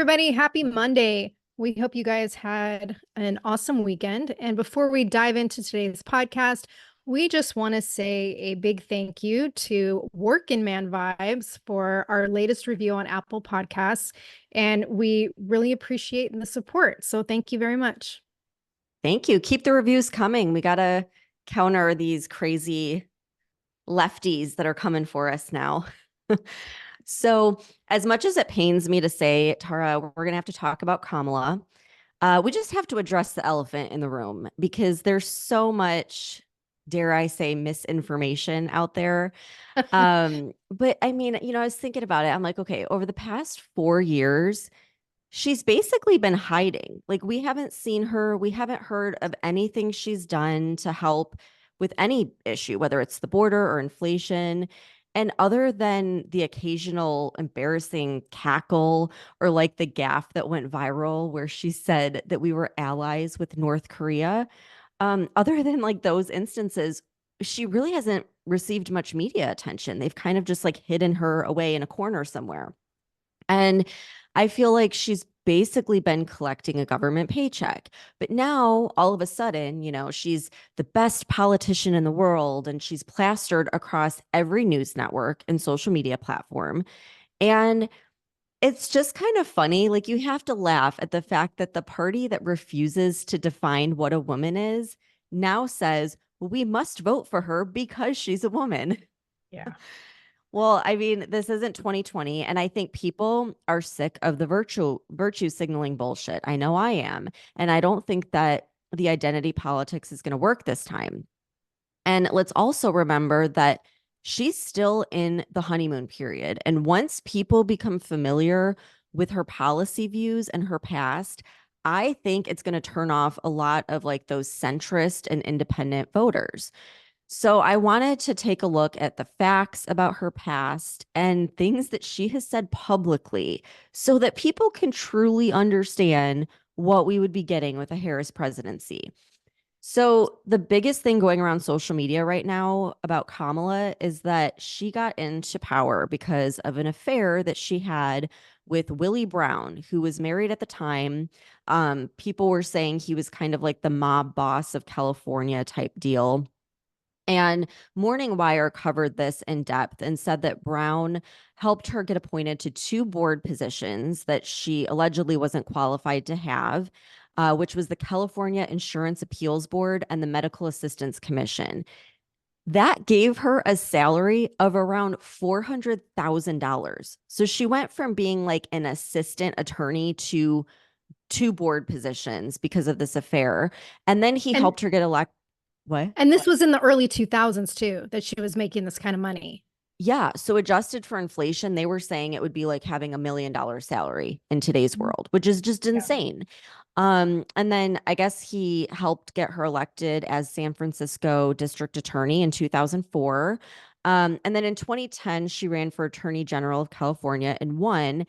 everybody. Happy Monday. We hope you guys had an awesome weekend. And before we dive into today's podcast, we just want to say a big thank you to Workin' Man Vibes for our latest review on Apple Podcasts. And we really appreciate the support. So thank you very much. Thank you. Keep the reviews coming. We got to counter these crazy lefties that are coming for us now. So, as much as it pains me to say, Tara, we're going to have to talk about Kamala. We just have to address the elephant in the room because there's so much, dare I say, misinformation out there. But I mean, I was thinking about it. I'm like, okay, over the past 4 years, she's basically been hiding. Like, we haven't seen her. We haven't heard of anything she's done to help with any issue, whether it's the border or inflation. And other than the occasional embarrassing cackle or like the gaffe that went viral where she said that we were allies with North Korea, other than like those instances, she really hasn't received much media attention. They've kind of just like hidden her away in a corner somewhere. And I feel like she's basically been collecting a government paycheck. But now, all of a sudden, she's the best politician in the world and she's plastered across every news network and social media platform. And it's just kind of funny. Like, you have to laugh at the fact that the party that refuses to define what a woman is now says, well, we must vote for her because she's a woman. Yeah. Well, I mean, this isn't 2020, and I think people are sick of the virtue signaling bullshit. I know I am, and I don't think that the identity politics is going to work this time. And let's also remember that she's still in the honeymoon period, and once people become familiar with her policy views and her past, I think it's going to turn off a lot of like those centrist and independent voters. So I wanted to take a look at the facts about her past and things that she has said publicly so that people can truly understand what we would be getting with a Harris presidency. So the biggest thing going around social media right now about Kamala is that she got into power because of an affair that she had with Willie Brown, who was married at the time. People were saying he was kind of like the mob boss of California type deal. And Morning Wire covered this in depth and said that Brown helped her get appointed to two board positions that she allegedly wasn't qualified to have, which was the California Insurance Appeals Board and the Medical Assistance Commission. That gave her a salary of around $400,000. So she went from being like an assistant attorney to two board positions because of this affair. And then he And helped her get elected. What? and this was in the early 2000s too, that she was making this kind of money. Yeah. So adjusted for inflation, they were saying it would be like having $1 million salary in today's world, which is just Yeah. insane. And then I guess he helped get her elected as San Francisco district attorney in 2004. And then in 2010, she ran for Attorney General of California and won.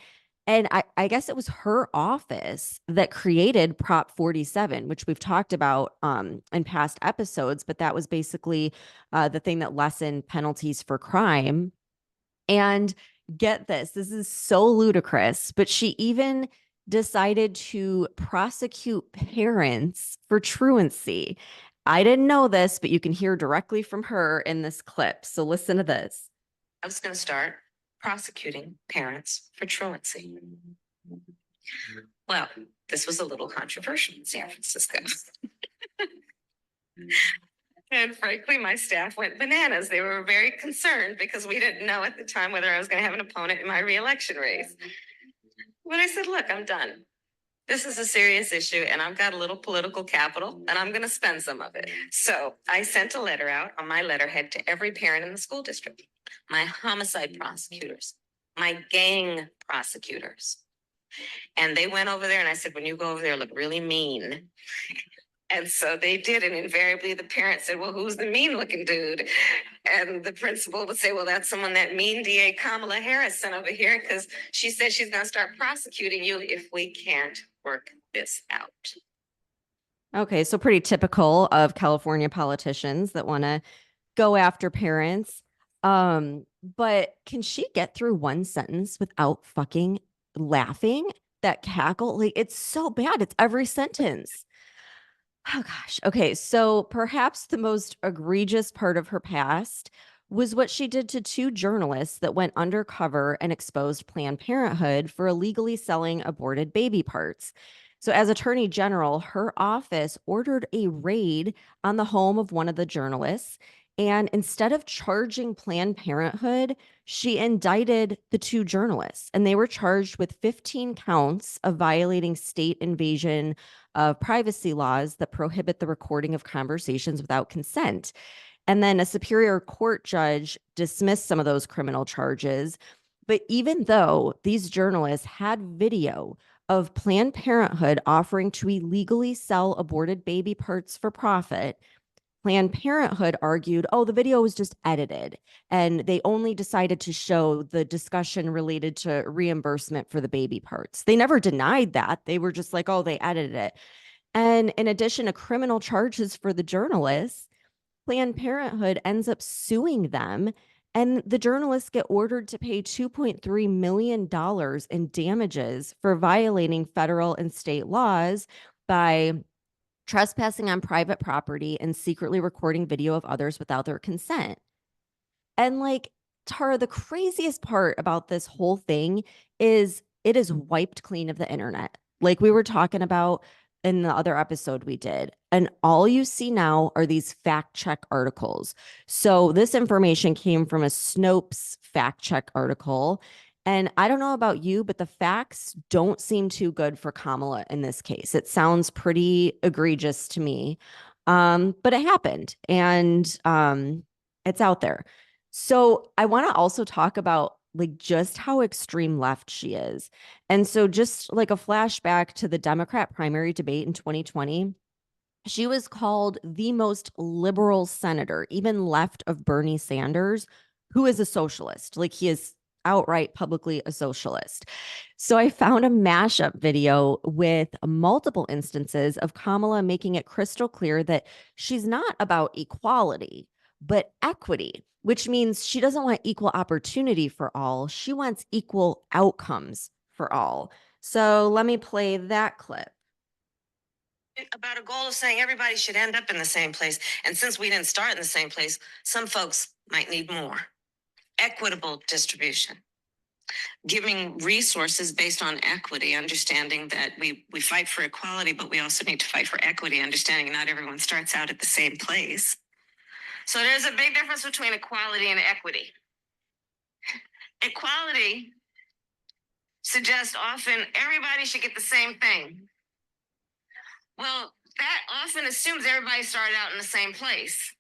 And I guess it was her office that created Prop 47, which we've talked about in past episodes, but that was basically the thing that lessened penalties for crime. And get this is so ludicrous, but she even decided to prosecute parents for truancy. I didn't know this, but you can hear directly from her in this clip. So listen to this. I was going to start prosecuting parents for truancy. Well, this was a little controversial in San Francisco. And frankly, my staff went bananas. They were very concerned because we didn't know at the time whether I was going to have an opponent in my reelection race. But I said, look, I'm done. This is a serious issue, and I've got a little political capital, and I'm going to spend some of it. So I sent a letter out on my letterhead to every parent in the school district, my homicide prosecutors, my gang prosecutors. And they went over there, and I said, when you go over there, look really mean. And so they did, and invariably the parents said, well, who's the mean looking dude? And the principal would say, well, that's someone that mean DA Kamala Harris sent over here because she said she's going to start prosecuting you if we can't work this out. Okay, so pretty typical of California politicians that want to go after parents. But can she get through one sentence without fucking laughing? that cackle, like it's so bad. It's every sentence. Oh gosh. Okay. So perhaps the most egregious part of her past was what she did to two journalists that went undercover and exposed Planned Parenthood for illegally selling aborted baby parts. So, as Attorney General, her office ordered a raid on the home of one of the journalists. And instead of charging Planned Parenthood, she indicted the two journalists, and they were charged with 15 counts of violating state invasion of privacy laws that prohibit the recording of conversations without consent. And then a superior court judge dismissed some of those criminal charges. But even though these journalists had video of Planned Parenthood offering to illegally sell aborted baby parts for profit, Planned Parenthood argued, oh, the video was just edited, and they only decided to show the discussion related to reimbursement for the baby parts. They never denied that. They were just like, oh, they edited it. And in addition to criminal charges for the journalists, Planned Parenthood ends up suing them, and the journalists get ordered to pay $2.3 million in damages for violating federal and state laws by trespassing on private property and secretly recording video of others without their consent. And like, Tara, the craziest part about this whole thing is it is wiped clean of the internet. Like we were talking about in the other episode we did. And all you see now are these fact check articles. So this information came from a Snopes fact check article. And I don't know about you, but the facts don't seem too good for Kamala in this case. It sounds pretty egregious to me. But it happened, and it's out there. So I want to also talk about like just how extreme left she is. And so just like a flashback to the Democrat primary debate in 2020, she was called the most liberal senator, even left of Bernie Sanders, who is a socialist. Like he is outright publicly a socialist. So I found a mashup video with multiple instances of Kamala making it crystal clear that she's not about equality, but equity, which means she doesn't want equal opportunity for all. She wants equal outcomes for all. So let me play that clip. About a goal of saying everybody should end up in the same place. And since we didn't start in the same place, some folks might need more. Equitable distribution. Giving resources based on equity, understanding that we fight for equality, but we also need to fight for equity, understanding not everyone starts out at the same place. So there's a big difference between equality and equity. Equality suggests often everybody should get the same thing. Well, that often assumes everybody started out in the same place,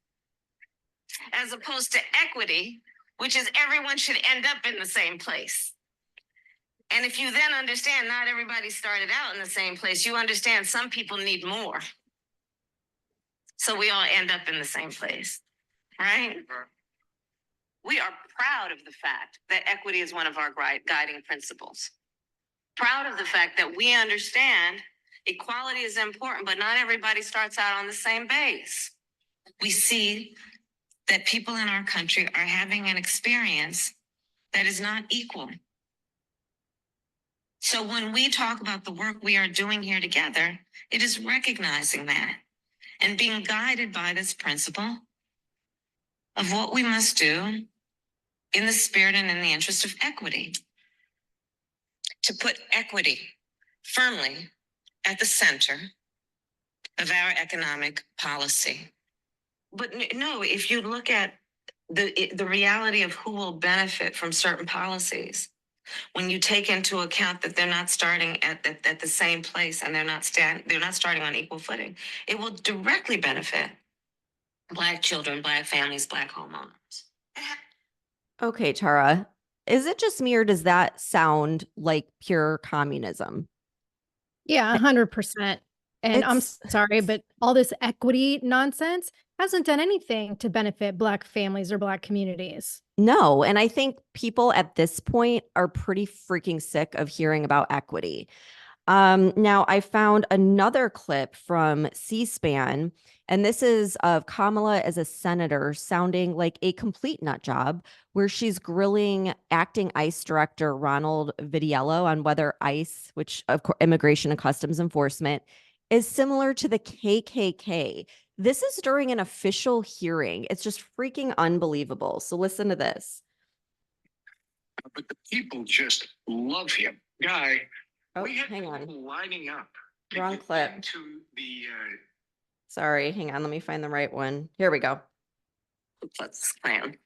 as opposed to equity, which is everyone should end up in the same place. And if you then understand not everybody started out in the same place, you understand some people need more. So we all end up in the same place, right? We are proud of the fact that equity is one of our guiding principles. Proud of the fact that we understand equality is important, but not everybody starts out on the same base. We see that people in our country are having an experience that is not equal. So when we talk about the work we are doing here together, it is recognizing that and being guided by this principle of what we must do in the spirit and in the interest of equity. To put equity firmly at the center of our economic policy. But no, if you look at the reality of who will benefit from certain policies, when you take into account that they're not starting at the same place and they're not starting on equal footing, it will directly benefit Black children, Black families, Black homeowners. Okay, Tara, is it just me or does that sound like pure communism? Yeah, 100%. And I'm It's sorry, but all this equity nonsense hasn't done anything to benefit Black families or Black communities. no. And I think people at this point are pretty freaking sick of hearing about equity. Now I found another clip from C-SPAN, and this is of Kamala as a senator sounding like a complete nut job, where she's grilling acting ICE director Ronald Vitiello on whether ICE, which of course Immigration and Customs Enforcement, is similar to the KKK. This is during an official hearing. It's just freaking unbelievable. So listen to this. But the people just love him. Guy, Oh, we had hang people on. lining up to Wrong get clip. into the Sorry, hang on. Let me find the right one. Here we go. Plus Klan,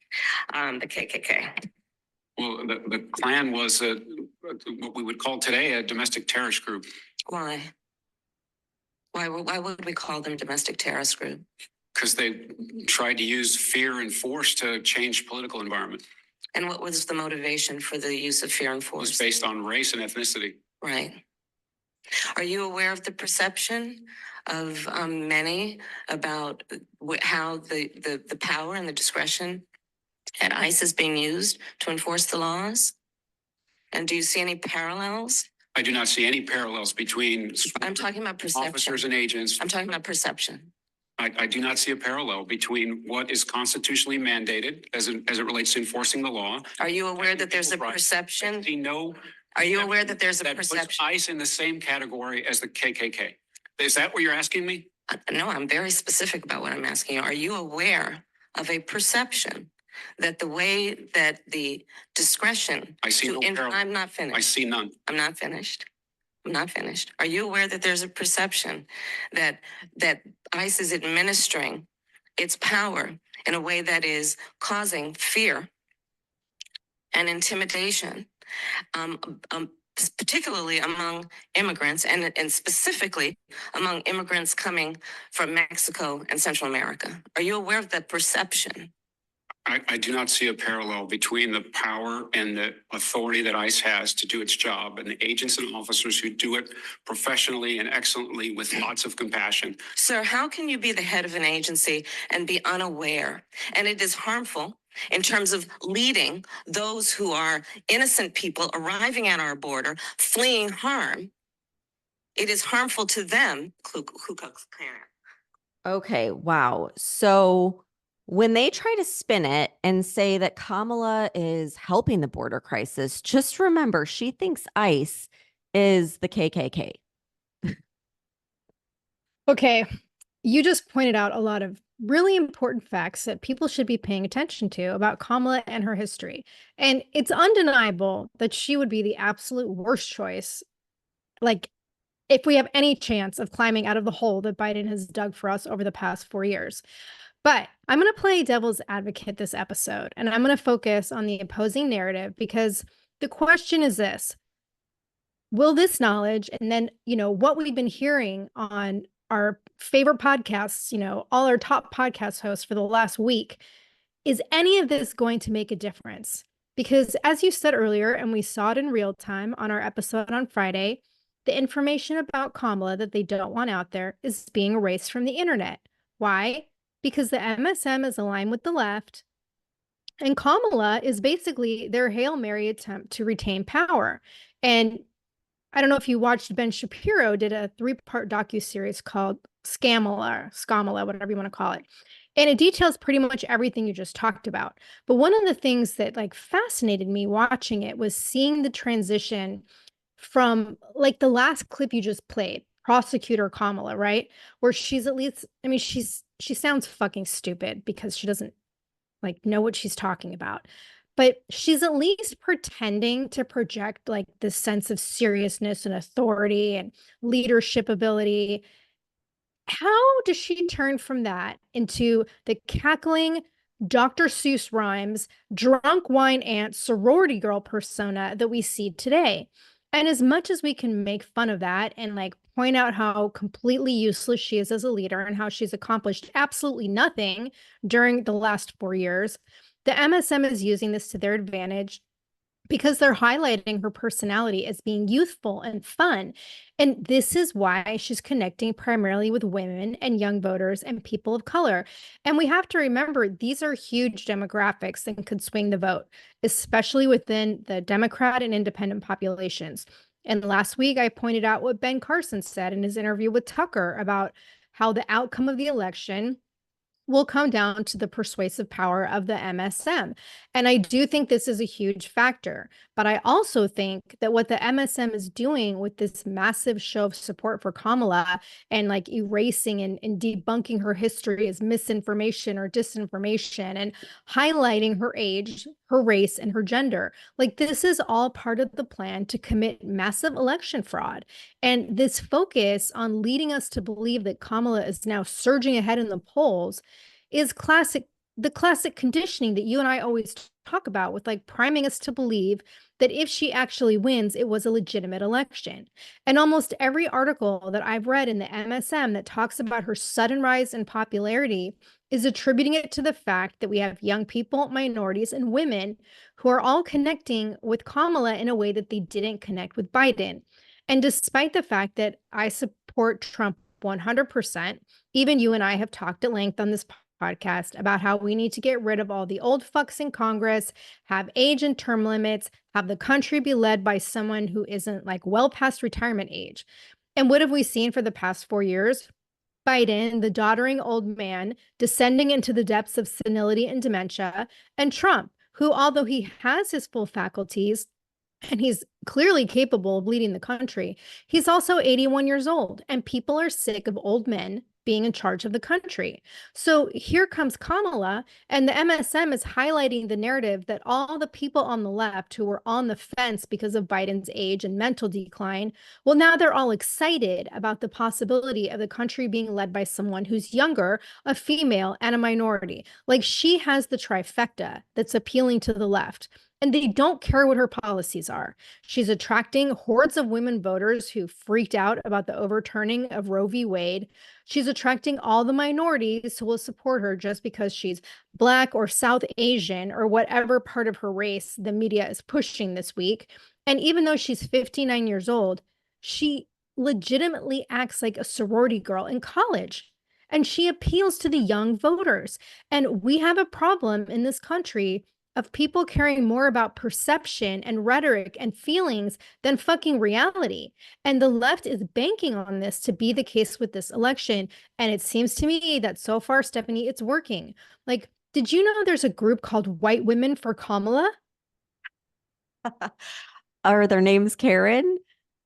the KKK. well, the Klan was what we would call today a domestic terrorist group. Why? Why would we call them domestic terrorist group? Because they tried to use fear and force to change political environment. And what was the motivation for the use of fear and It was force? based on race and ethnicity. Right. Are you aware of the perception of many about how the power and the discretion at ICE is being used to enforce the laws? And do you see any parallels? I do not see any parallels between I'm talking about perception. officers and agents. I'm talking about perception. I do not see a parallel between what is constitutionally mandated as it relates to enforcing the law. Are you aware that there's a perception? See no. Are you aware that there's a that puts perception? ICE in the same category as the KKK. Is that what you're asking me? No, I'm very specific about what I'm asking you. Are you aware of a perception that the way that the discretion I see no parallel. I'm not I finished. see none. I'm not finished. I'm not finished. Are you aware that there's a perception that ICE is administering its power in a way that is causing fear and intimidation, particularly among immigrants and specifically among immigrants coming from Mexico and Central America? Are you aware of that perception? I do not see a parallel between the power and the authority that ICE has to do its job and the agents and officers who do it professionally and excellently with lots of compassion. Sir, how can you be the head of an agency and be unaware? And it is harmful in terms of leading those who are innocent people arriving at our border, fleeing harm. It is harmful to them. Ku Klux Klan. Okay, wow. So when they try to spin it and say that Kamala is helping the border crisis, just remember she thinks ICE is the KKK. Okay, you just pointed out a lot of really important facts that people should be paying attention to about Kamala and her history. And it's undeniable that she would be the absolute worst choice. Like, if we have any chance of climbing out of the hole that Biden has dug for us over the past 4 years. But I'm going to play devil's advocate this episode, and I'm going to focus on the opposing narrative because the question is this: will this knowledge and then, what we've been hearing on our favorite podcasts, all our top podcast hosts for the last week, is any of this going to make a difference? Because as you said earlier, and we saw it in real time on our episode on Friday, the information about Kamala that they don't want out there is being erased from the internet. Why? Because the MSM is aligned with the left, and Kamala is basically their Hail Mary attempt to retain power. And I don't know if you watched, Ben Shapiro did a 3-part docuseries called Skamala, whatever you want to call it. And it details pretty much everything you just talked about. But one of the things that fascinated me watching it was seeing the transition from the last clip you just played, Prosecutor Kamala, right? Where she's at least, she sounds fucking stupid because she doesn't know what she's talking about. But she's at least pretending to project this sense of seriousness and authority and leadership ability. How does she turn from that into the cackling Dr. Seuss rhymes, drunk wine aunt, sorority girl persona that we see today? And as much as we can make fun of that and point out how completely useless she is as a leader and how she's accomplished absolutely nothing during the last 4 years, the MSM is using this to their advantage because they're highlighting her personality as being youthful and fun. And this is why she's connecting primarily with women and young voters and people of color. And we have to remember, these are huge demographics that could swing the vote, especially within the Democrat and independent populations. And last week, I pointed out what Ben Carson said in his interview with Tucker about how the outcome of the election will come down to the persuasive power of the MSM. And I do think this is a huge factor. But I also think that what the MSM is doing with this massive show of support for Kamala and like erasing and debunking her history as misinformation or disinformation and highlighting her age, her race, and her gender, like this is all part of the plan to commit massive election fraud. And this focus on leading us to believe that Kamala is now surging ahead in the polls is the classic conditioning that you and I always talk about, with like priming us to believe that if she actually wins, it was a legitimate election. And almost every article that I've read in the MSM that talks about her sudden rise in popularity is attributing it to the fact that we have young people, minorities, and women who are all connecting with Kamala in a way that they didn't connect with Biden. And despite the fact that I support Trump 100%, even you and I have talked at length on this podcast about how we need to get rid of all the old fucks in Congress, have age and term limits, have the country be led by someone who isn't like well past retirement age. And what have we seen for the past 4 years? Biden, the doddering old man, descending into the depths of senility and dementia, and Trump, who, although he has his full faculties, and he's clearly capable of leading the country, he's also 81 years old, and people are sick of old men being in charge of the country. So here comes Kamala, and the MSM is highlighting the narrative that all the people on the left who were on the fence because of Biden's age and mental decline, well, now they're all excited about the possibility of the country being led by someone who's younger, a female, and a minority. Like, she has the trifecta that's appealing to the left. And they don't care what her policies are. She's attracting hordes of women voters who freaked out about the overturning of Roe v. Wade. She's attracting all the minorities who will support her just because she's Black or South Asian or whatever part of her race the media is pushing this week. And even though she's 59 years old, she legitimately acts like a sorority girl in college. And she appeals to the young voters. And we have a problem in this country of people caring more about perception and rhetoric and feelings than fucking reality. And the left is banking on this to be the case with this election. And it seems to me that so far, Stephanie, it's working. Like, did you know there's a group called White Women for Kamala? Are their names Karen?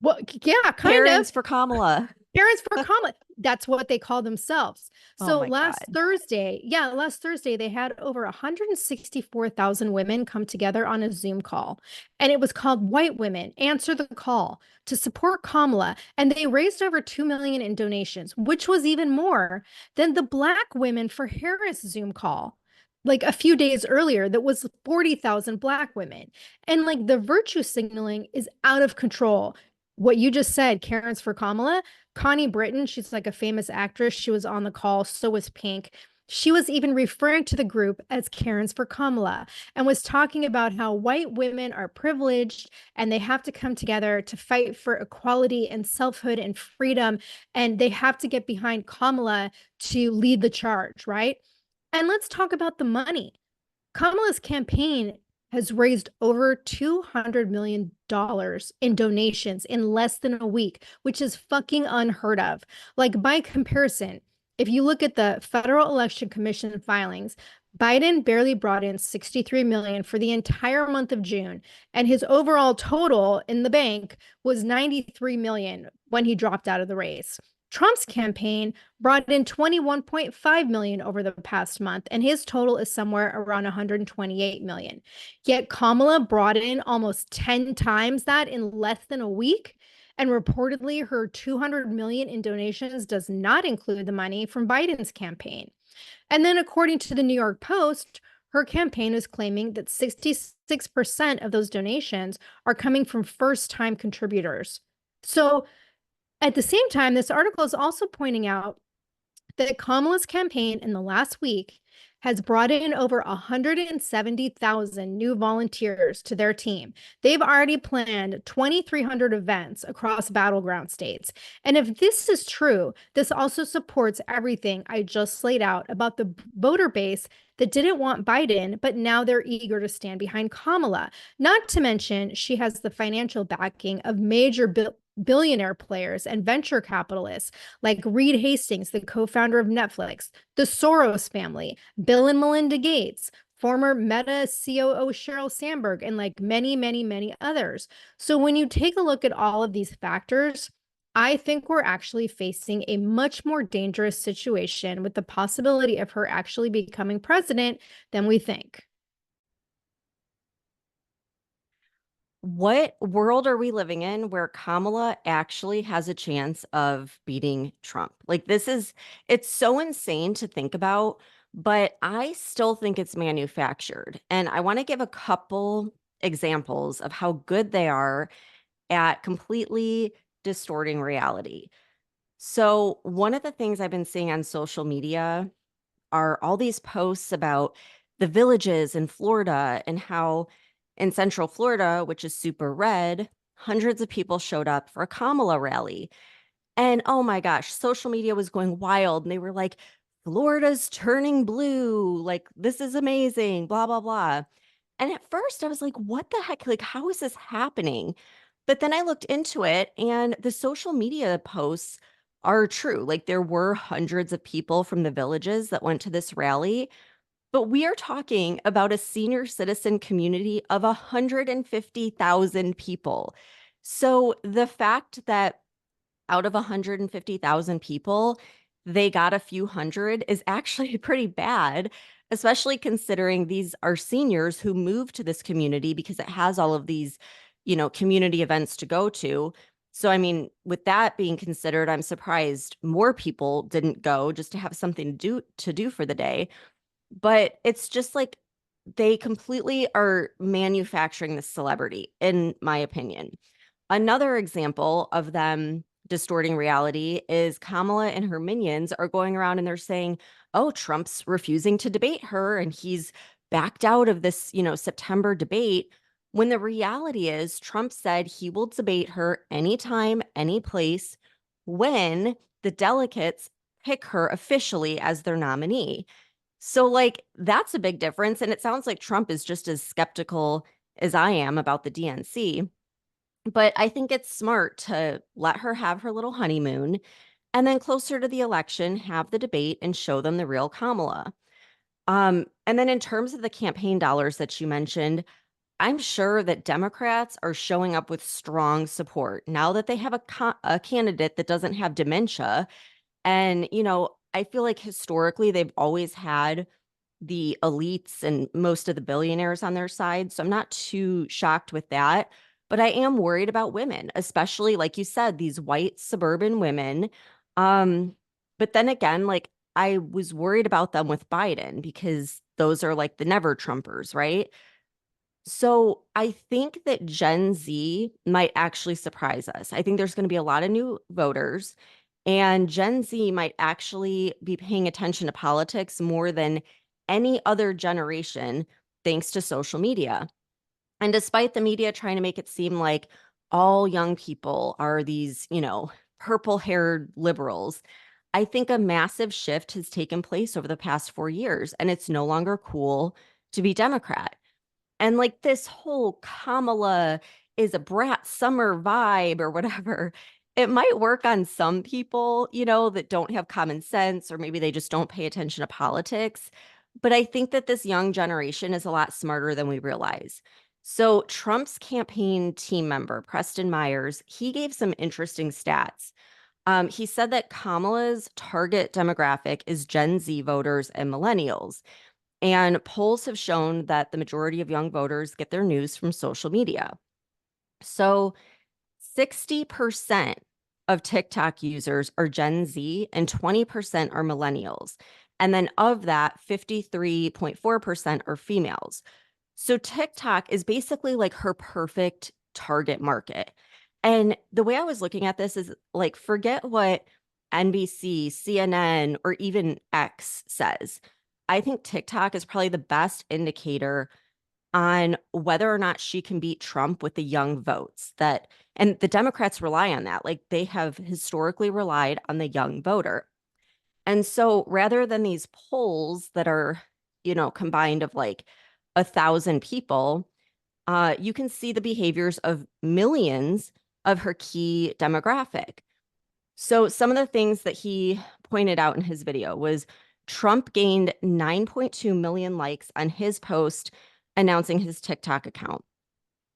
Well, yeah, kind Karen's of. for Kamala. Parents for Kamala. That's what they call themselves. So Oh my last God. Thursday, they had over 164,000 women come together on a Zoom call. And it was called White Women Answer the Call to support Kamala. And they raised over 2 million in donations, which was even more than the Black Women for Harris Zoom call, like a few days earlier, that was 40,000 Black women. And like the virtue signaling is out of control. What you just said, Karen's for Kamala, Connie Britton, she's like a famous actress. She was on the call. So was Pink. She was even referring to the group as Karen's for Kamala and was talking about how white women are privileged and they have to come together to fight for equality and selfhood and freedom. And they have to get behind Kamala to lead the charge, right? And let's talk about the money. Kamala's campaign has raised over $200 million in donations in less than a week, which is fucking unheard of. Like, by comparison, if you look at the Federal Election Commission filings, Biden barely brought in $63 million for the entire month of June, and his overall total in the bank was $93 million when he dropped out of the race. Trump's campaign brought in $21.5 million over the past month, and his total is somewhere around $128 million. Yet Kamala brought in almost 10 times that in less than a week. And reportedly, her $200 million in donations does not include the money from Biden's campaign. And then, according to the New York Post, her campaign is claiming that 66% of those donations are coming from first-time contributors. So, at the same time, this article is also pointing out that Kamala's campaign in the last week has brought in over 170,000 new volunteers to their team. They've already planned 2,300 events across battleground states. And if this is true, this also supports everything I just laid out about the voter base that didn't want Biden, but now they're eager to stand behind Kamala. Not to mention, she has the financial backing of major billionaire players and venture capitalists like Reed Hastings, the co-founder of Netflix, the Soros family, Bill and Melinda Gates, former Meta COO Sheryl Sandberg, and like many, many, many others. So when you take a look at all of these factors, I think we're actually facing a much more dangerous situation with the possibility of her actually becoming president than we think. What world are we living in where Kamala actually has a chance of beating Trump? Like, it's so insane to think about, but I still think it's manufactured. And I want to give a couple examples of how good they are at completely distorting reality. So, one of the things I've been seeing on social media are all these posts about the villages in Florida and how in Central Florida, which is super red, hundreds of people showed up for a Kamala rally. And oh my gosh, social media was going wild. And they were like, Florida's turning blue. Like, this is amazing, blah, blah, blah. And at first I was like, what the heck? Like, how is this happening? But then I looked into it and the social media posts are true. Like, there were hundreds of people from the villages that went to this rally, but we are talking about a senior citizen community of 150,000 people. So the fact that out of 150,000 people, they got a few hundred is actually pretty bad, especially considering these are seniors who moved to this community because it has all of these, community events to go to. So, I mean, with that being considered, I'm surprised more people didn't go just to have something to do for the day. But it's just like they completely are manufacturing this celebrity, in my opinion. Another example of them distorting reality is Kamala and her minions are going around and they're saying, oh, Trump's refusing to debate her and he's backed out of this, September debate. When the reality is, Trump said he will debate her anytime, any place, when the delegates pick her officially as their nominee. So, like, that's a big difference. And it sounds like Trump is just as skeptical as I am about the DNC. But I think it's smart to let her have her little honeymoon and then closer to the election, have the debate and show them the real Kamala. And then in terms of the campaign dollars that you mentioned, I'm sure that Democrats are showing up with strong support now that they have a candidate that doesn't have dementia. And, I feel like historically they've always had the elites and most of the billionaires on their side. So I'm not too shocked with that. But I am worried about women, especially like you said, these white suburban women. But then again, like I was worried about them with Biden because those are like the never Trumpers, right? So I think that Gen Z might actually surprise us. I think there's going to be a lot of new voters, and Gen Z might actually be paying attention to politics more than any other generation thanks to social media. And despite the media trying to make it seem like all young people are these, purple-haired liberals, I think a massive shift has taken place over the past 4 years, and it's no longer cool to be Democrat. And like this whole Kamala is a brat summer vibe or whatever, it might work on some people, that don't have common sense or maybe they just don't pay attention to politics. But I think that this young generation is a lot smarter than we realize. So Trump's campaign team member, Preston Myers, he gave some interesting stats. He said that Kamala's target demographic is Gen Z voters and millennials. And polls have shown that the majority of young voters get their news from social media. So 60% of TikTok users are Gen Z and 20% are millennials. And then of that, 53.4% are females. So TikTok is basically like her perfect target market. And the way I was looking at this is like, forget what NBC, CNN, or even X says. I think TikTok is probably the best indicator on whether or not she can beat Trump with the young votes and the Democrats rely on that. Like they have historically relied on the young voter. And so rather than these polls that are, combined of like 1,000 people, you can see the behaviors of millions of her key demographic. So some of the things that he pointed out in his video was Trump gained 9.2 million likes on his post announcing his TikTok account.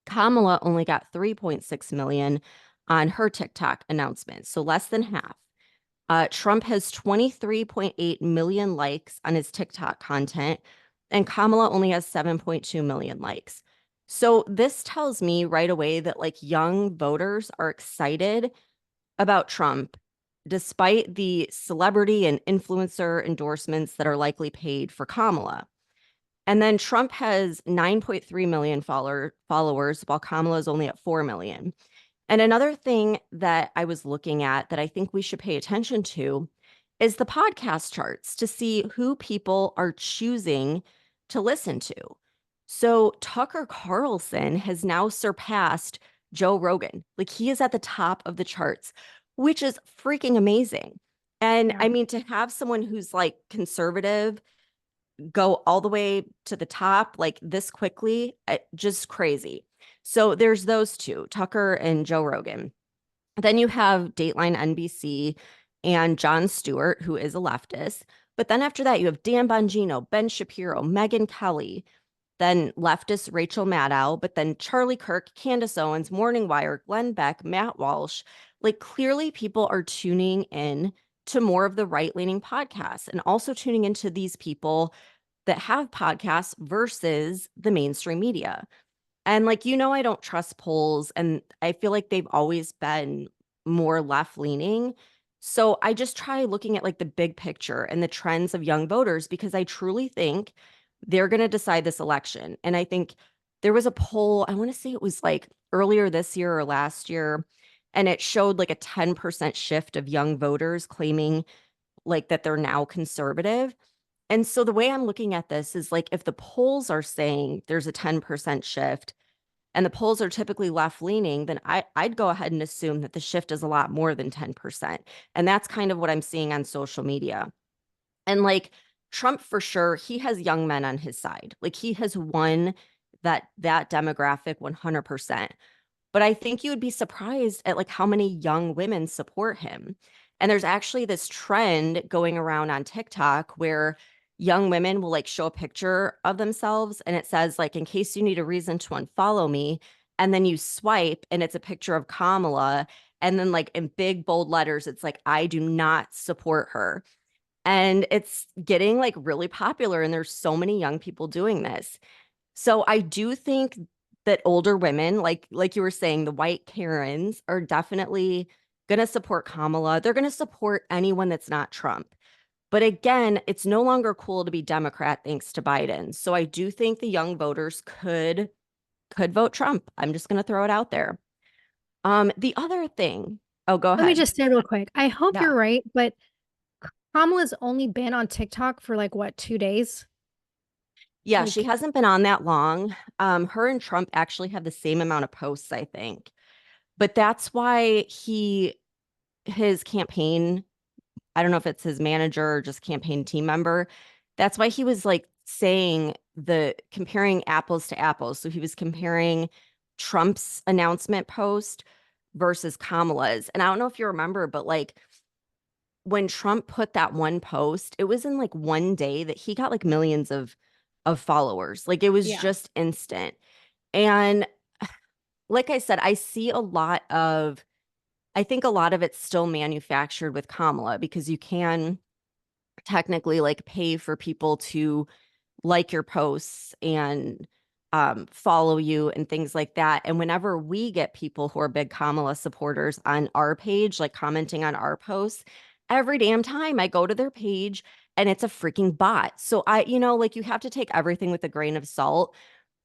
Kamala only got 3.6 million on her TikTok announcement, so less than half. Trump has 23.8 million likes on his TikTok content, and Kamala only has 7.2 million likes. So this tells me right away that like young voters are excited about Trump, despite the celebrity and influencer endorsements that are likely paid for Kamala. And then Trump has 9.3 million followers, while Kamala is only at 4 million. And another thing that I was looking at that I think we should pay attention to is the podcast charts to see who people are choosing to listen to. So Tucker Carlson has now surpassed Joe Rogan. Like he is at the top of the charts, which is freaking amazing. And Yeah. I mean, to have someone who's like conservative go all the way to the top like this quickly, just crazy. So there's those two, Tucker and Joe Rogan. Then you have Dateline NBC and Jon Stewart, who is a leftist. But then after that, you have Dan Bongino, Ben Shapiro, Megyn Kelly, then leftist Rachel Maddow, but then Charlie Kirk, Candace Owens, Morning Wire, Glenn Beck, Matt Walsh. Like clearly people are tuning in to more of the right-leaning podcasts and also tuning into these people that have podcasts versus the mainstream media. And like, I don't trust polls, and I feel like they've always been more left leaning. So I just try looking at like the big picture and the trends of young voters, because I truly think they're going to decide this election. And I think there was a poll, I want to say it was like earlier this year or last year, and it showed like a 10% shift of young voters claiming like that they're now conservative. And so the way I'm looking at this is like if the polls are saying there's a 10% shift and the polls are typically left leaning, then I'd go ahead and assume that the shift is a lot more than 10%. And that's kind of what I'm seeing on social media. And like Trump, for sure, he has young men on his side. Like he has won that demographic 100%. But I think you would be surprised at like how many young women support him. And there's actually this trend going around on TikTok where young women will like show a picture of themselves and it says like, in case you need a reason to unfollow me. And then you swipe and it's a picture of Kamala. And then like in big bold letters, it's like, I do not support her. And it's getting like really popular. And there's so many young people doing this. So I do think that older women, like you were saying, the white Karens are definitely going to support Kamala. They're going to support anyone that's not Trump. But again, it's no longer cool to be Democrat thanks to Biden. So I do think the young voters could vote Trump. I'm just going to throw it out there. The other thing, oh, go ahead. Let me just say real quick. I hope Yeah. you're right, but Kamala's only been on TikTok for like what, 2 days? Yeah, Like, she hasn't been on that long. Her and Trump actually have the same amount of posts, I think. But that's why his campaign, I don't know if it's his manager or just campaign team member, that's why he was like saying comparing apples to apples. So he was comparing Trump's announcement post versus Kamala's. And I don't know if you remember, but like when Trump put that one post, it was in like one day that he got like millions of followers. Like it was Yeah. just instant. And like I said, I think a lot of it's still manufactured with Kamala, because you can technically like pay for people to like your posts and follow you and things like that. And whenever we get people who are big Kamala supporters on our page, like commenting on our posts, every damn time I go to their page and it's a freaking bot. So like you have to take everything with a grain of salt.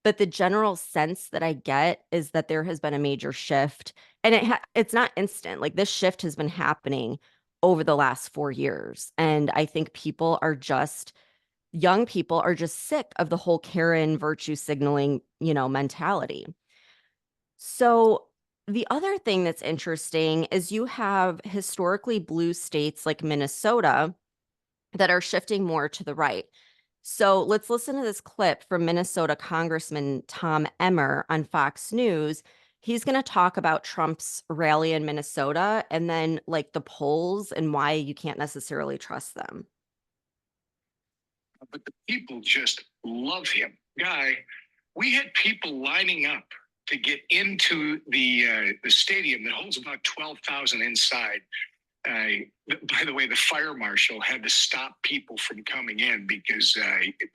But the general sense that I get is that there has been a major shift, and it's not instant. Like this shift has been happening over the last 4 years. And I think people are just young people are just sick of the whole Karen virtue signaling, mentality. So the other thing that's interesting is you have historically blue states like Minnesota that are shifting more to the right. So let's listen to this clip from Minnesota Congressman Tom Emmer on Fox News. He's going to talk about Trump's rally in Minnesota and then like the polls and why you can't necessarily trust them. But the people just love him. Guy, we had people lining up to get into the stadium that holds about 12,000 inside. By the way, the fire marshal had to stop people from coming in because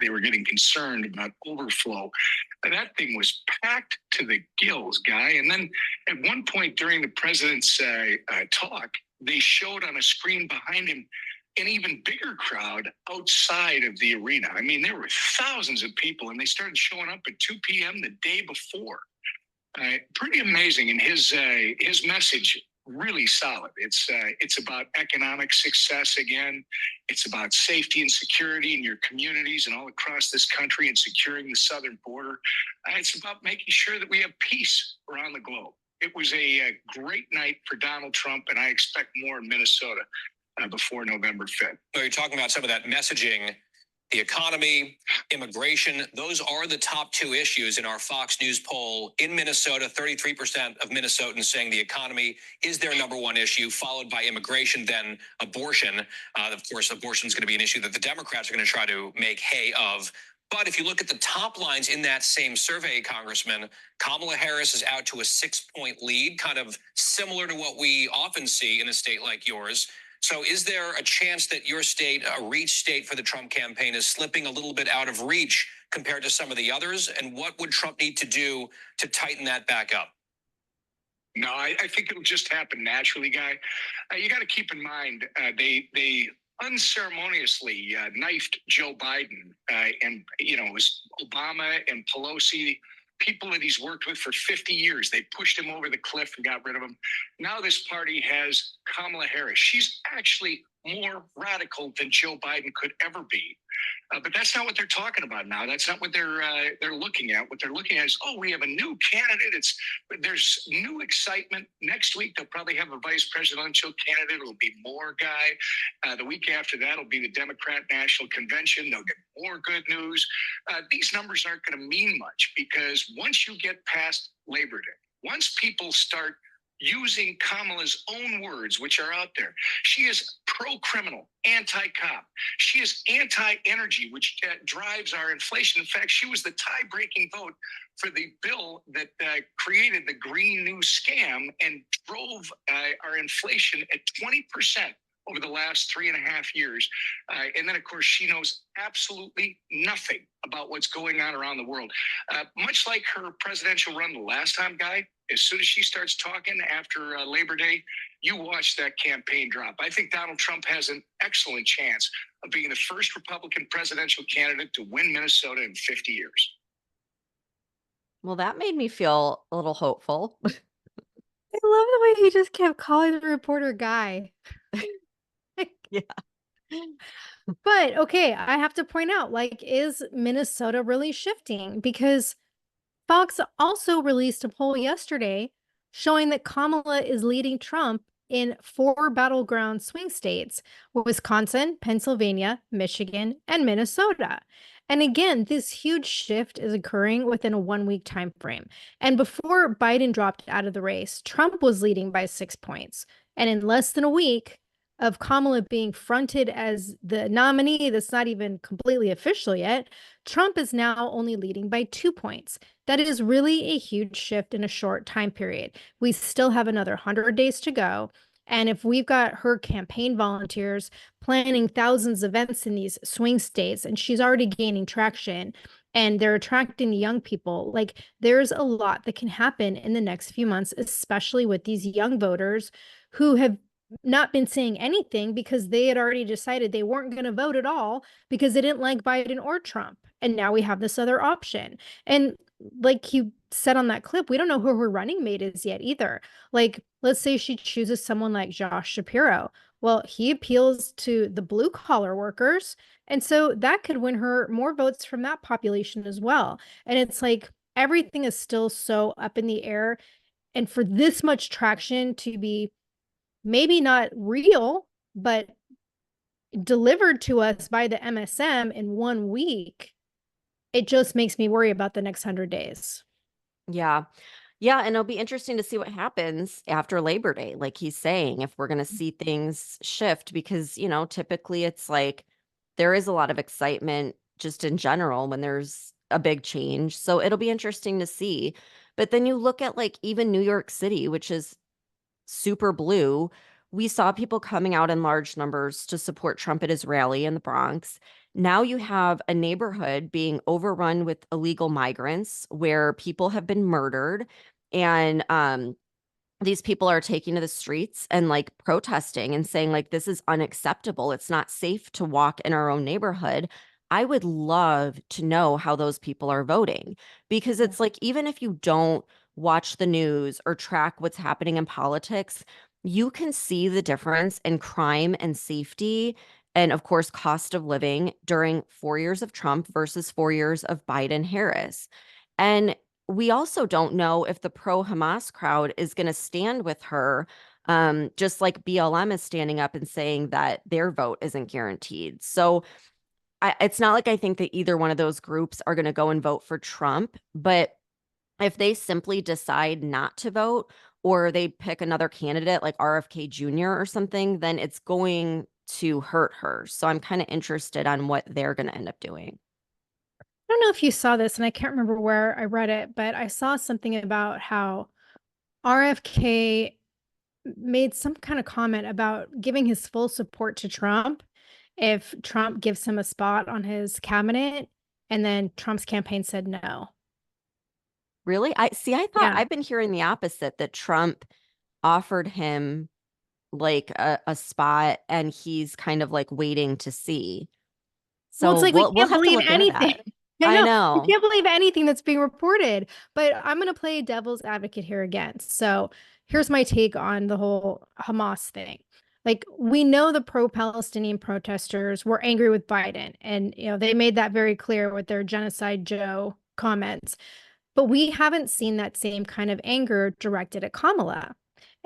they were getting concerned about overflow. That thing was packed to the gills, Guy. And then at one point during the president's talk, they showed on a screen behind him an even bigger crowd outside of the arena. I mean, there were thousands of people, and they started showing up at 2 p.m. the day before. Pretty amazing, and his message really solid. It's about economic success again. It's about safety and security in your communities and all across this country, and securing the southern border. It's about making sure that we have peace around the globe. It was a great night for Donald Trump, and I expect more in Minnesota before November 5th. So you're talking about some of that messaging, the economy, immigration. Those are the top two issues in our Fox News poll. In Minnesota, 33% of Minnesotans saying the economy is their number one issue, followed by immigration, then abortion. Of course, abortion is going to be an issue that the Democrats are going to try to make hay of. But if you look at the top lines in that same survey, Congressman, Kamala Harris is out to a 6-point lead, kind of similar to what we often see in a state like yours. So is there a chance that your state, a reach state for the Trump campaign, is slipping a little bit out of reach compared to some of the others? And what would Trump need to do to tighten that back up? No, I think it'll just happen naturally, Guy. You got to keep in mind, they unceremoniously knifed Joe Biden, and it was Obama and Pelosi, people that he's worked with for 50 years. They pushed him over the cliff and got rid of him. Now this party has Kamala Harris. She's actually more radical than Joe Biden could ever be. But that's not what they're talking about now. That's not what they're looking at. What they're looking at is, we have a new candidate. There's new excitement. Next week, they'll probably have a vice presidential candidate. It'll be more Guy. The week after that will be the Democrat National Convention. They'll get more good news. These numbers aren't going to mean much because once you get past Labor Day, once people start using Kamala's own words, which are out there, she is pro-criminal, anti-cop. She is anti-energy, which drives our inflation. In fact, she was the tie-breaking vote for the bill that created the Green New Scam and drove our inflation at 20% over the last 3.5 years. And then, of course, she knows absolutely nothing about what's going on around the world. Much like her presidential run the last time, Guy, as soon as she starts talking after Labor Day, you watch that campaign drop. I think Donald Trump has an excellent chance of being the first Republican presidential candidate to win Minnesota in 50 years. Well, that made me feel a little hopeful. I love the way he just kept calling the reporter Guy. Yeah. But okay, I have to point out, is Minnesota really shifting? Because Fox also released a poll yesterday showing that Kamala is leading Trump in 4 battleground swing states: Wisconsin, Pennsylvania, Michigan, and Minnesota. And again, this huge shift is occurring within a 1-week time frame. And before Biden dropped out of the race, Trump was leading by 6 points. And in less than a week of Kamala being fronted as the nominee that's not even completely official yet, Trump is now only leading by 2 points. That is really a huge shift in a short time period. We still have another 100 days to go. And if we've got her campaign volunteers planning thousands of events in these swing states, and she's already gaining traction, and they're attracting young people, there's a lot that can happen in the next few months, especially with these young voters who have not been saying anything because they had already decided they weren't going to vote at all because they didn't like Biden or Trump. And now we have this other option. And like you said on that clip, we don't know who her running mate is yet either. Let's say she chooses someone like Josh Shapiro. Well, he appeals to the blue collar workers. And so that could win her more votes from that population as well. And it's like everything is still so up in the air. And for this much traction to be maybe not real, but delivered to us by the MSM in 1 week, it just makes me worry about the next 100 days. Yeah. Yeah, and it'll be interesting to see what happens after Labor Day, like he's saying, if we're going to see things shift, because, typically it's like there is a lot of excitement just in general when there's a big change. So it'll be interesting to see. But then you look at like even New York City, which is super blue. We saw people coming out in large numbers to support Trump at his rally in the Bronx. Now you have a neighborhood being overrun with illegal migrants where people have been murdered. And these people are taking to the streets and like protesting and saying like this is unacceptable. It's not safe to walk in our own neighborhood. I would love to know how those people are voting, because it's like even if you don't watch the news or track what's happening in politics, you can see the difference in crime and safety and of course cost of living during 4 years of Trump versus 4 years of Biden Harris. And we also don't know if the pro-Hamas crowd is going to stand with her, just like BLM is standing up and saying that their vote isn't guaranteed. So it's not like I think that either one of those groups are going to go and vote for Trump, but if they simply decide not to vote or they pick another candidate like RFK Jr. or something, then it's going to hurt her. So I'm kind of interested on what they're going to end up doing. I don't know if you saw this, and I can't remember where I read it, but I saw something about how RFK made some kind of comment about giving his full support to Trump if Trump gives him a spot on his cabinet, and then Trump's campaign said no. Really? I thought Yeah. I've been hearing the opposite, that Trump offered him like a spot and he's kind of like waiting to see. Well, it's So like we we'll can't have to believe look into anything. that. I I know. We know. can't believe anything that's being reported, but I'm going to play devil's advocate here again. So here's my take on the whole Hamas thing. Like, we know the pro-Palestinian protesters were angry with Biden, and they made that very clear with their Genocide Joe comments. But we haven't seen that same kind of anger directed at Kamala.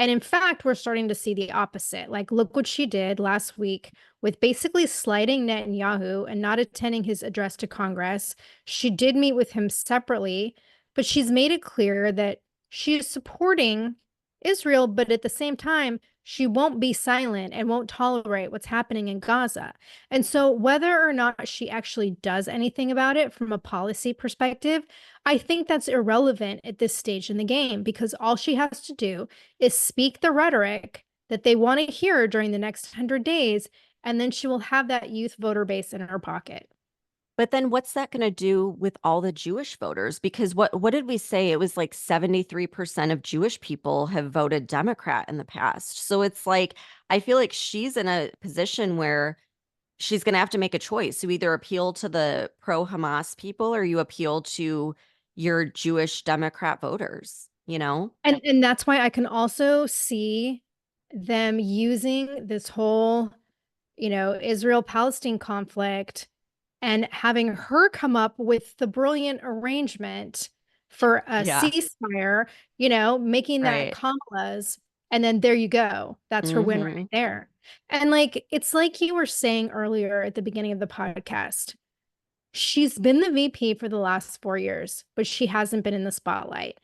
And in fact, we're starting to see the opposite. Like, look what she did last week with basically slighting Netanyahu and not attending his address to Congress. She did meet with him separately, but she's made it clear that she is supporting Israel, but at the same time, she won't be silent and won't tolerate what's happening in Gaza. And so, whether or not she actually does anything about it from a policy perspective, I think that's irrelevant at this stage in the game, because all she has to do is speak the rhetoric that they want to hear during the next 100 days, and then she will have that youth voter base in her pocket. But then what's that going to do with all the Jewish voters? Because what did we say? It was like 73% of Jewish people have voted Democrat in the past. So it's like I feel like she's in a position where she's going to have to make a choice. You either appeal to the pro-Hamas people or you appeal to your Jewish Democrat voters, you know? And that's why I can also see them using this whole, Israel-Palestine conflict and having her come up with the brilliant arrangement for a Yeah. ceasefire, making that Right. Kamala's, and then there you go. That's her win Mm-hmm. right there. And like, it's like you were saying earlier at the beginning of the podcast, she's been the VP for the last 4 years, but she hasn't been in the spotlight.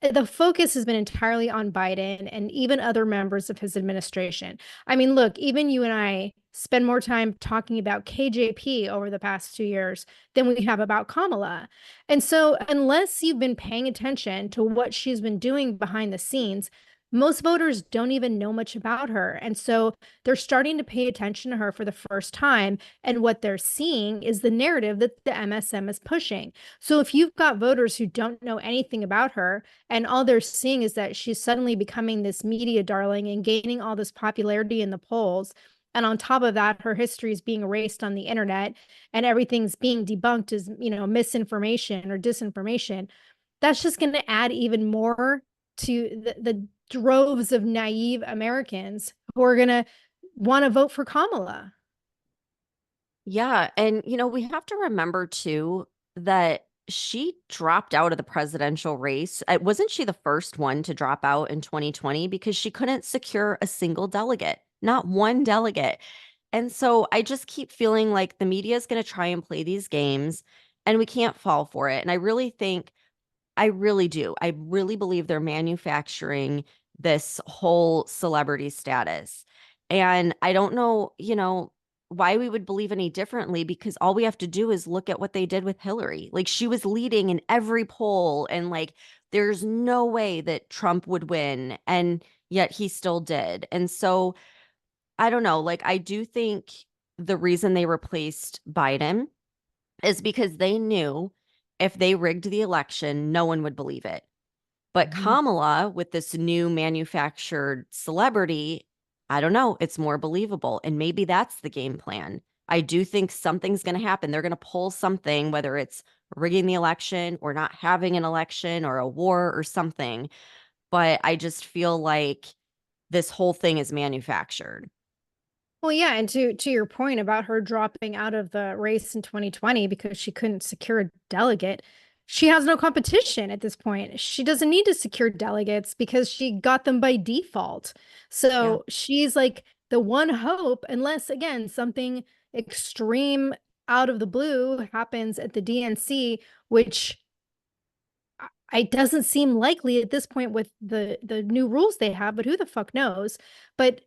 The focus has been entirely on Biden and even other members of his administration. I mean, look, even you and I spend more time talking about KJP over the past 2 years than we have about Kamala. And so, unless you've been paying attention to what she's been doing behind the scenes, most voters don't even know much about her. And so they're starting to pay attention to her for the first time. And what they're seeing is the narrative that the MSM is pushing. So if you've got voters who don't know anything about her, and all they're seeing is that she's suddenly becoming this media darling and gaining all this popularity in the polls, and on top of that, her history is being erased on the internet and everything's being debunked as, misinformation or disinformation, that's just going to add even more to the droves of naive Americans who are going to want to vote for Kamala. Yeah. And, we have to remember too that she dropped out of the presidential race. Wasn't she the first one to drop out in 2020 because she couldn't secure a single delegate, not one delegate? And so I just keep feeling like the media is going to try and play these games and we can't fall for it. And I really do. I really believe they're manufacturing this whole celebrity status. And I don't know, why we would believe any differently because all we have to do is look at what they did with Hillary. Like she was leading in every poll and like there's no way that Trump would win and yet he still did. And so I don't know, like I do think the reason they replaced Biden is because they knew if they rigged the election, no one would believe it. But Kamala, with this new manufactured celebrity, I don't know, it's more believable. And maybe that's the game plan. I do think something's going to happen. They're going to pull something, whether it's rigging the election or not having an election or a war or something. But I just feel like this whole thing is manufactured. Well, yeah, and to your point about her dropping out of the race in 2020 because she couldn't secure a delegate, she has no competition at this point. She doesn't need to secure delegates because she got them by default. So she's like the one hope, unless again something extreme out of the blue happens at the DNC, which it doesn't seem likely at this point with the new rules they have, but who the fuck knows? But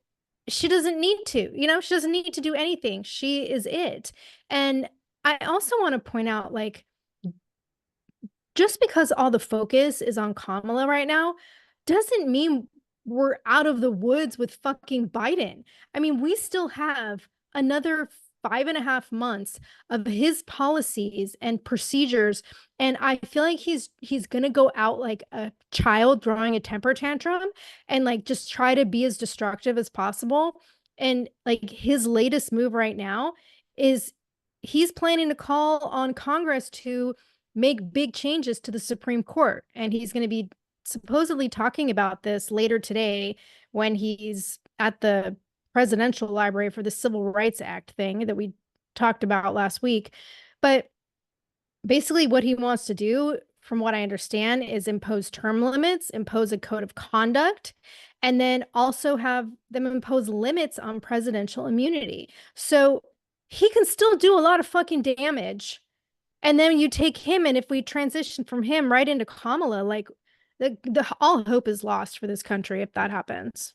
she doesn't need to, she doesn't need to do anything. She is it. And I also want to point out, like, just because all the focus is on Kamala right now doesn't mean we're out of the woods with fucking Biden. I mean, we still have another 5.5 months of his policies and procedures. And I feel like he's gonna go out like a child throwing a temper tantrum and like just try to be as destructive as possible. And like his latest move right now is he's planning to call on Congress to make big changes to the Supreme Court. And he's going to be supposedly talking about this later today when he's at the presidential library for the Civil Rights Act thing that we talked about last week. But basically what he wants to do, from what I understand, is impose term limits, impose a code of conduct, and then also have them impose limits on presidential immunity. So he can still do a lot of fucking damage. And then you take him, and if we transition from him right into Kamala, like the all hope is lost for this country if that happens.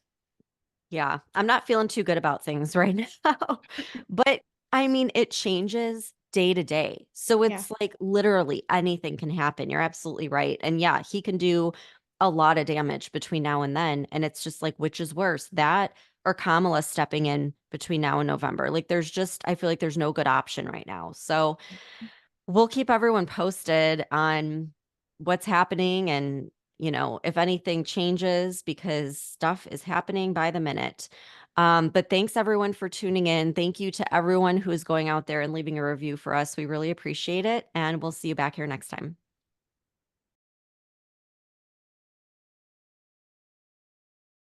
Yeah, I'm not feeling too good about things right now. But I mean, it changes day to day. So it's like literally anything can happen. You're absolutely right. And yeah, he can do a lot of damage between now and then. And it's just like, which is worse, that or Kamala stepping in between now and November? Like, I feel like there's no good option right now. So we'll keep everyone posted on what's happening and, if anything changes because stuff is happening by the minute. But thanks everyone for tuning in. Thank you to everyone who is going out there and leaving a review for us. We really appreciate it. And we'll see you back here next time.